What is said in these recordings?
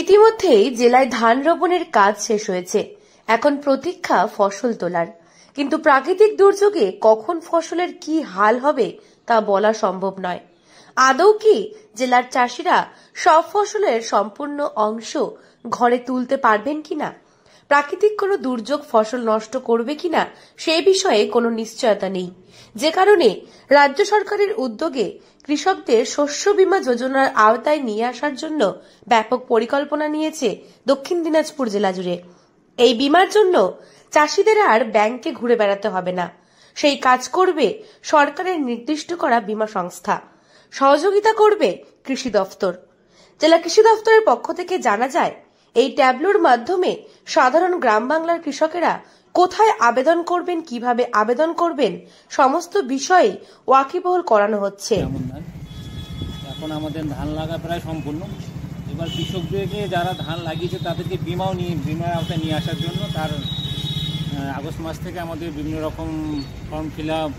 ইতিমধ্যেই জেলায় ধান রোপণের কাজ শেষ হয়েছে। এখন প্রতীক্ষা ফসল তোলার। কিন্তু প্রাকৃতিক দুর্যোগে কখন ফসলের কি হাল হবে তা বলা সম্ভব নয়। আদৌ কি জেলার চাষিরা সব ফসলের সম্পূর্ণ অংশ ঘরে তুলতে পারবেন কিনা, প্রাকৃতিক কোনো দুর্যোগ ফসল নষ্ট করবে কিনা সে বিষয়ে কোনো নিশ্চয়তা নেই। যে কারণে রাজ্য সরকারের উদ্যোগে কৃষকদের শস্য বীমা যোজনার আওতায় নিয়ে আসার জন্য ব্যাপক পরিকল্পনা নিয়েছে দক্ষিণ দিনাজপুর জেলা জুড়ে। এই বীমার জন্য চাষিদের আর ব্যাংকে ঘুরে বেড়াতে হবে না। সেই কাজ করবে সরকারের নির্দিষ্ট করা বীমা সংস্থা। সহযোগিতা করবে কৃষি দফতর। জেলা কৃষি দফতরের পক্ষ থেকে জানা যায়, এই ট্যাবলোর মাধ্যমে সাধারণ গ্রাম বাংলার কৃষকেরা কোথায় আবেদন করবেন, কিভাবে আবেদন করবেন, সমস্ত বিষয়ে ওয়াকিবহল করানো হচ্ছে। এখন আমাদের ধান লাগা প্রায় সম্পূর্ণ। এবার কৃষকদেরকে যারা ধান লাগিয়েছে তাদেরকে বীমার আওতায় নিয়ে আসার জন্য তার আগস্ট মাস থেকে আমাদের বিভিন্ন রকম ফর্ম ফিল আপ,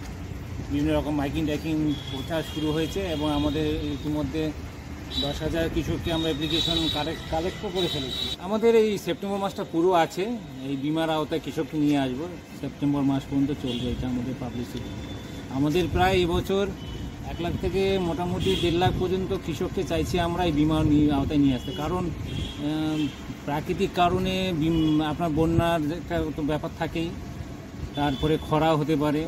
বিভিন্ন রকম মাইকিং টাইকিং প্রচার শুরু হয়েছে এবং আমাদের ইতিমধ্যে 10,000 কৃষককে আমরা অ্যাপ্লিকেশন কালেক্টও করে ফেলেছি। আমাদের এই সেপ্টেম্বর মাসটা পুরো আছে, এই বীমার আওতায় কৃষককে নিয়ে আসবো। সেপ্টেম্বর মাস পর্যন্ত চলবে এটা আমাদের পাবলিসিটি। আমাদের প্রায় এবছর 1 লাখ থেকে মোটামুটি 1.5 লাখ পর্যন্ত কৃষককে চাইছি আমরা এই বীমার আওতায় নিয়ে আসতে। কারণ প্রাকৃতিক কারণে আপনার বন্যার একটা তো ব্যাপার থাকেই, তারপরে খরা হতে পারে।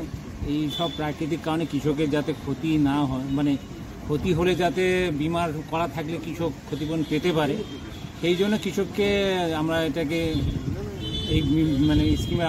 এই সব প্রাকৃতিক কারণে কৃষকের যাতে ক্ষতি না হয়, মানে ক্ষতি হলে যাতে বীমার করা থাকলে কৃষক ক্ষতিপূরণ পেতে পারে, সেই জন্য কৃষককে আমরা এটাকে এই স্কিমের